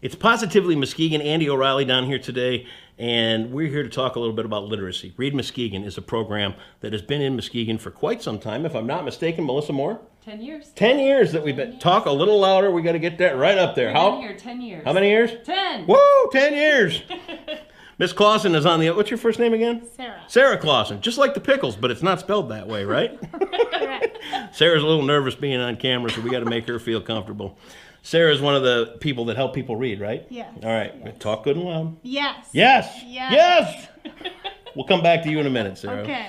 It's Positively Muskegon. Andy O'Reilly down here today, and we're here to talk a little bit about literacy. Read Muskegon is a program that has been in Muskegon for quite some time. If I'm not mistaken, Melissa Moore? 10 years. 10 years that we've been. Talk a little louder. We got to get that right up there. We've been here 10 years. How many years? 10. Woo, 10 years. Miss Clausen is on the. What's your first name again? Sarah. Sarah Clausen. Just like the pickles, but it's not spelled that way, right? Correct. Sarah's a little nervous being on camera, so we got to make her feel comfortable. Sarah is one of the people that help people read, right? Yes. All right. Yes. Talk good and loud. Yes. Yes. Yes. Yes. We'll come back to you in a minute, Sarah. Okay.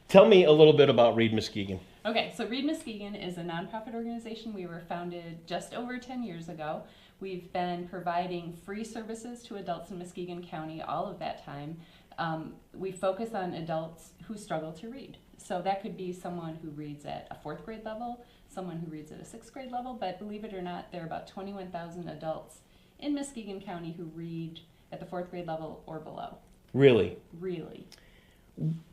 Tell me a little bit about Read Muskegon. Okay, so Read Muskegon is a nonprofit organization. We were founded just over 10 years ago. We've been providing free services to adults in Muskegon County all of that time. We focus on adults who struggle to read. So that could be someone who reads at a 4th grade level, someone who reads at a 6th grade level, but believe it or not, there are about 21,000 adults in Muskegon County who read at the 4th grade level or below. Really? Really.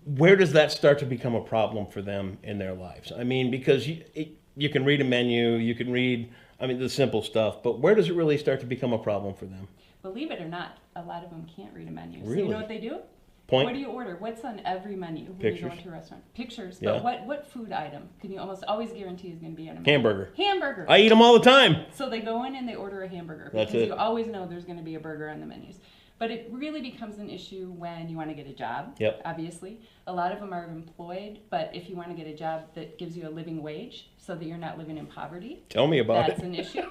Where does that start to become a problem for them in their lives? I mean, because you can read a menu, you can read, the simple stuff, but where does it really start to become a problem for them? Believe it or not, a lot of them can't read a menu. Really? So you know what they do? Point. What do you order? What's on every menu when Pictures. you go into a restaurant? Pictures. Yeah. But what food item can you almost always guarantee is going to be on a menu? Hamburger. Hamburger. I eat them all the time. So they go in and they order a hamburger That's because it. you always know there's going to be a burger on the menus. But it really becomes an issue when you want to get a job, Yep. obviously. A lot of them are employed, but if you want to get a job that gives you a living wage so that you're not living in poverty, Tell me about that's it. an issue.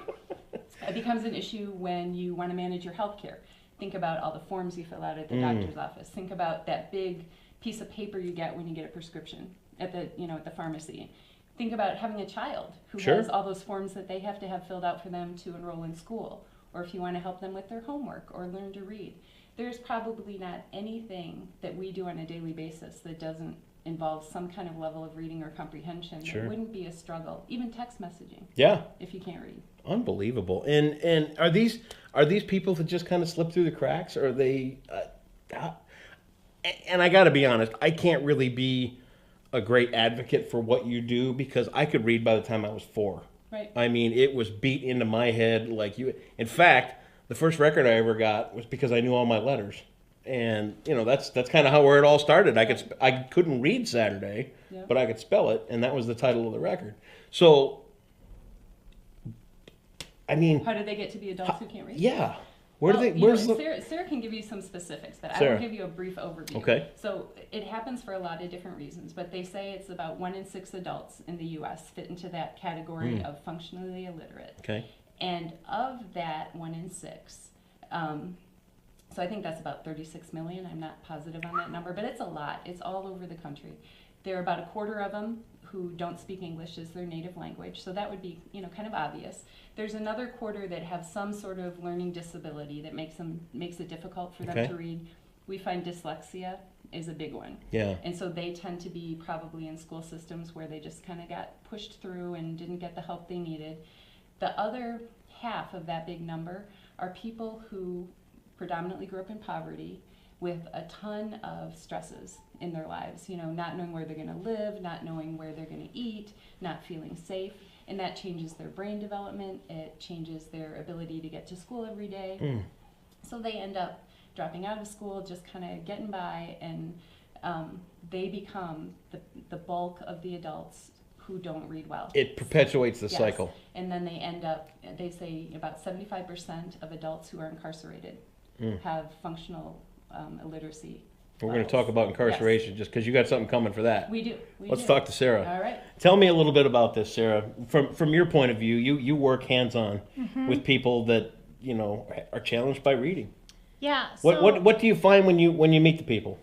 It becomes an issue when you want to manage your health care. Think about all the forms you fill out at the doctor's office. Think about that big piece of paper you get when you get a prescription at the pharmacy. Think about having a child who Sure. has all those forms that they have to have filled out for them to enroll in school, or if you want to help them with their homework or learn to read. There's probably not anything that we do on a daily basis that doesn't involve some kind of level of reading or comprehension. Sure. It wouldn't be a struggle, even text messaging, Yeah. if you can't read. Unbelievable. And are these people that just kind of slip through the cracks, or are they? And I got to be honest, I can't really be a great advocate for what you do because I could read by the time I was 4. Right. It was beat into my head like you. In fact, the first record I ever got was because I knew all my letters, and that's kind of where it all started. I couldn't read Saturday, Yeah. but I could spell it, and that was the title of the record. So, How did they get to be adults who can't read? Yeah. Sarah can give you some specifics, but I Sarah. will give you a brief overview. Okay. So it happens for a lot of different reasons, but they say it's about 1 in 6 adults in the U.S. fit into that category of functionally illiterate. Okay. And of that 1 in 6, so I think that's about 36 million. I'm not positive on that number, but it's a lot. It's all over the country. There are about a quarter of them who don't speak English as their native language, so that would be kind of obvious. There's another quarter that have some sort of learning disability that makes it difficult for them Okay. to read. We find dyslexia is a big one. Yeah. And so they tend to be probably in school systems where they just kind of got pushed through and didn't get the help they needed. The other half of that big number are people who predominantly grew up in poverty with a ton of stresses in their lives, not knowing where they're going to live, not knowing where they're going to eat, not feeling safe, and that changes their brain development, it changes their ability to get to school every day. So they end up dropping out of school, just kind of getting by, and they become the bulk of the adults who don't read well. It perpetuates the Yes. cycle. And then they say about 75% of adults who are incarcerated have functional illiteracy. We're going to talk about incarceration just because you got something coming for that. We do. Let's talk to Sarah. All right. Tell me a little bit about this, Sarah. From your point of view, you work hands-on with people that are challenged by reading. Yeah. What do you find when you meet the people?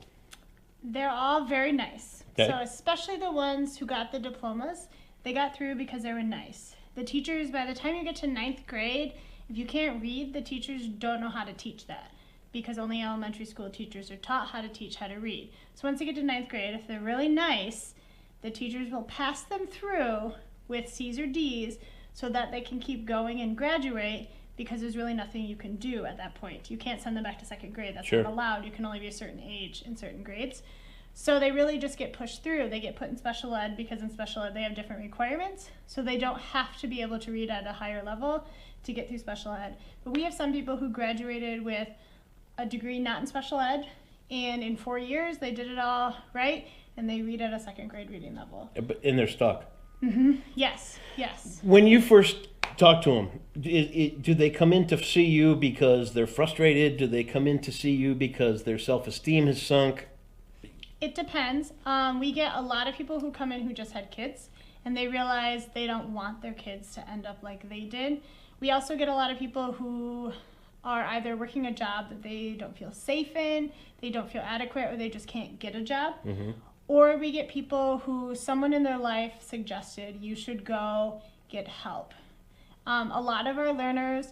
They're all very nice. Okay. So especially the ones who got the diplomas, they got through because they were nice. The teachers, by the time you get to 9th grade, if you can't read, the teachers don't know how to teach that because only elementary school teachers are taught how to teach how to read. So once they get to 9th grade, if they're really nice, the teachers will pass them through with C's or D's so that they can keep going and graduate because there's really nothing you can do at that point. You can't send them back to 2nd grade. That's Sure. not allowed. You can only be a certain age in certain grades. So they really just get pushed through. They get put in special ed because in special ed they have different requirements. So they don't have to be able to read at a higher level to get through special ed. But we have some people who graduated with a degree not in special ed, and in 4 years they did it all right, and they read at a second grade reading level. And they're stuck. Yes, yes. When you first talk to them, do they come in to see you because they're frustrated? Do they come in to see you because their self-esteem has sunk? It depends. We get a lot of people who come in who just had kids, and they realize they don't want their kids to end up like they did. We also get a lot of people who are either working a job that they don't feel safe in, they don't feel adequate, or they just can't get a job. Or we get people who someone in their life suggested you should go get help. A lot of our learners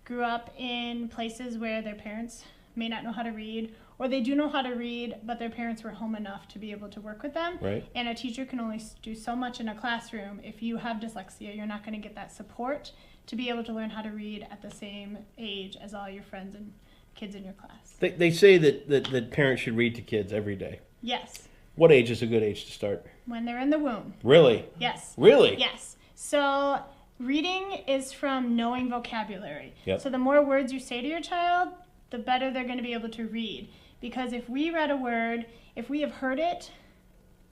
grew up in places where their parents may not know how to read, or they do know how to read, but their parents were home enough to be able to work with them. Right. And a teacher can only do so much in a classroom. If you have dyslexia, you're not going to get that support to be able to learn how to read at the same age as all your friends and kids in your class. They say that parents should read to kids every day. Yes. What age is a good age to start? When they're in the womb. Really? Yes. Really? Yes. So reading is from knowing vocabulary. Yep. So the more words you say to your child, the better they're going to be able to read. Because if we read a word, if we have heard it,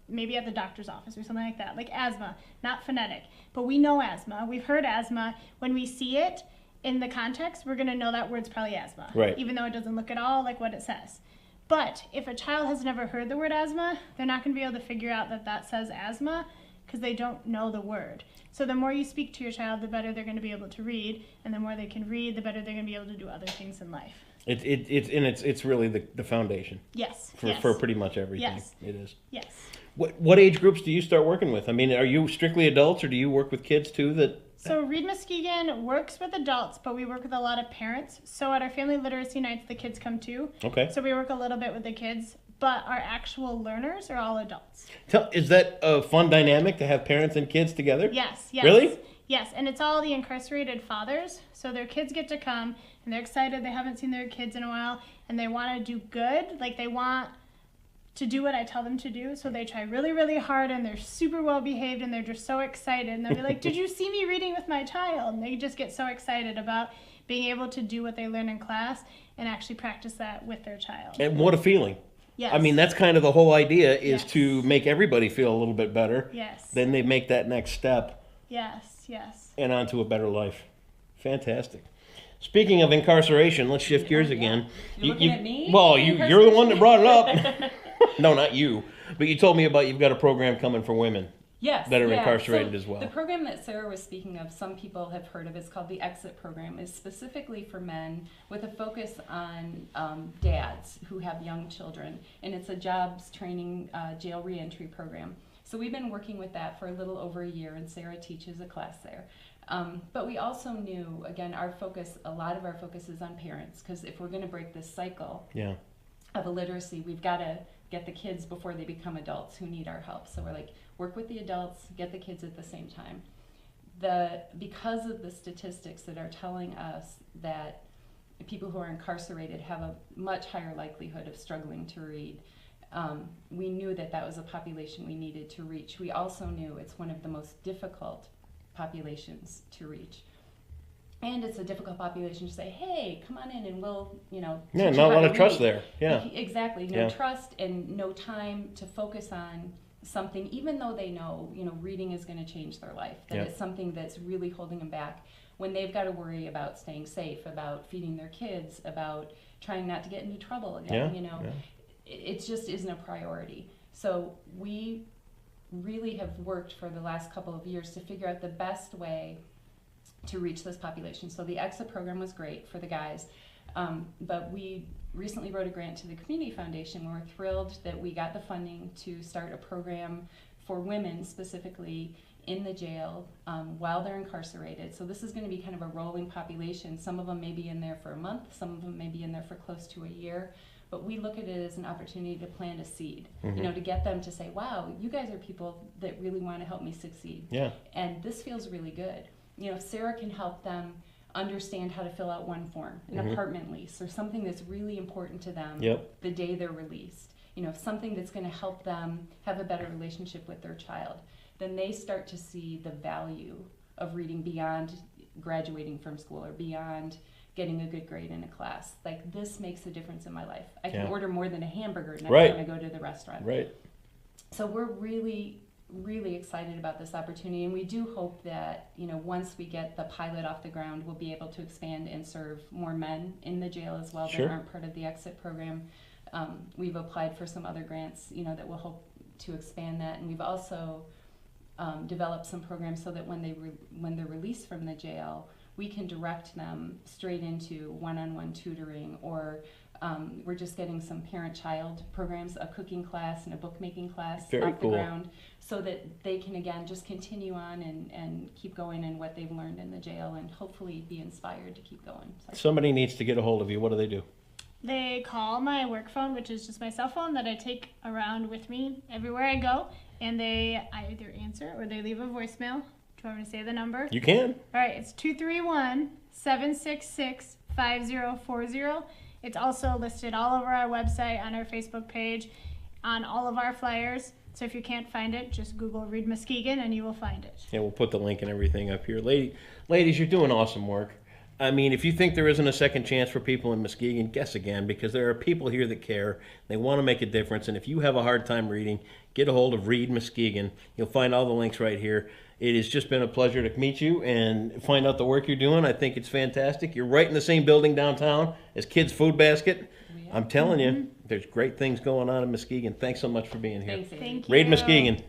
maybe at the doctor's office or something like that, like asthma, not phonetic, but we know asthma, we've heard asthma, when we see it in the context, we're going to know that word's probably asthma, Right. even though it doesn't look at all like what it says. But if a child has never heard the word asthma, they're not going to be able to figure out that that says asthma because they don't know the word. So the more you speak to your child, the better they're going to be able to read, and the more they can read, the better they're going to be able to do other things in life. It's really the foundation Yes. for pretty much everything. Yes. It is. Yes. What age groups do you start working with? I mean, are you strictly adults, or do you work with kids too? So Read Muskegon works with adults, but we work with a lot of parents. So at our family literacy nights, the kids come too. Okay. So we work a little bit with the kids, but our actual learners are all adults. Is that a fun dynamic to have parents and kids together? Yes. Really? Yes, and it's all the incarcerated fathers. So their kids get to come, and they're excited. They haven't seen their kids in a while, and they want to do good. Like, they want to do what I tell them to do. So they try really, really hard, and they're super well behaved, and they're just so excited. And they'll be like, did you see me reading with my child? And they just get so excited about being able to do what they learn in class and actually practice that with their child. And what a feeling. Yes. I mean, that's kind of the whole idea, is Yes. to make everybody feel a little bit better. Yes. Then they make that next step Yes. and onto a better life. Fantastic. Speaking of incarceration, let's shift gears again. You're looking at me? Well, you're the one that brought it up. No, not you. But you told me about you've got a program coming for women. Yes, that are yeah. incarcerated So as well. The program that Sarah was speaking of, some people have heard of, it's called the Exit Program. It's specifically for men with a focus on dads who have young children. And it's a jobs training jail reentry program. So we've been working with that for a little over a year, and Sarah teaches a class there. But we also knew, again, a lot of our focus is on parents, because if we're going to break this cycle of illiteracy, we've got to get the kids before they become adults who need our help. So we're like, work with the adults, get the kids at the same time. Because of the statistics that are telling us that people who are incarcerated have a much higher likelihood of struggling to read, we knew that was a population we needed to reach. We also knew it's one of the most difficult populations to reach. And it's a difficult population to say, hey, come on in and we'll, teach not you a how lot to of trust read. there. Yeah. Exactly. No trust and no time to focus on something, even though they know, reading is going to change their life, that it's something that's really holding them back, when they've got to worry about staying safe, about feeding their kids, about trying not to get into trouble again, it just isn't a priority. So we really have worked for the last couple of years to figure out the best way to reach this population. So the Exit Program was great for the guys, but we recently wrote a grant to the Community Foundation. We're thrilled that we got the funding to start a program for women specifically in the jail while they're incarcerated. So this is going to be kind of a rolling population. Some of them may be in there for a month, some of them may be in there for close to a year, but we look at it as an opportunity to plant a seed, to get them to say, wow, you guys are people that really want to help me succeed. Yeah. And this feels really good. Sarah can help them understand how to fill out one form, an apartment lease, or something that's really important to them the day they're released. something that's going to help them have a better relationship with their child, then they start to see the value of reading beyond graduating from school or beyond getting a good grade in a class. Like, this makes a difference in my life. I can order more than a hamburger next time I go to the restaurant. Right. So we're really, really excited about this opportunity, and we do hope that, once we get the pilot off the ground, we'll be able to expand and serve more men in the jail as well that aren't part of the exit program. We've applied for some other grants, that will hope to expand that, and we've also developed some programs so that when they're released from the jail, we can direct them straight into one-on-one tutoring, or we're just getting some parent-child programs, a cooking class and a bookmaking class off the ground, so that they can, again, just continue on and keep going in what they've learned in the jail and hopefully be inspired to keep going. So. Somebody needs to get a hold of you. What do they do? They call my work phone, which is just my cell phone that I take around with me everywhere I go, and I either answer or they leave a voicemail. Do you want me to say the number? You can. All right, it's 231-766-5040. It's also listed all over our website, on our Facebook page, on all of our flyers. So if you can't find it, just Google Read Muskegon and you will find it. Yeah, we'll put the link and everything up here. Ladies, you're doing awesome work. I mean, if you think there isn't a second chance for people in Muskegon, guess again, because there are people here that care. They want to make a difference. And if you have a hard time reading, get a hold of Read Muskegon. You'll find all the links right here. It has just been a pleasure to meet you and find out the work you're doing. I think it's fantastic. You're right in the same building downtown as Kids Food Basket. I'm telling you, there's great things going on in Muskegon. Thanks so much for being here. Thanks, Thank you. Read Muskegon.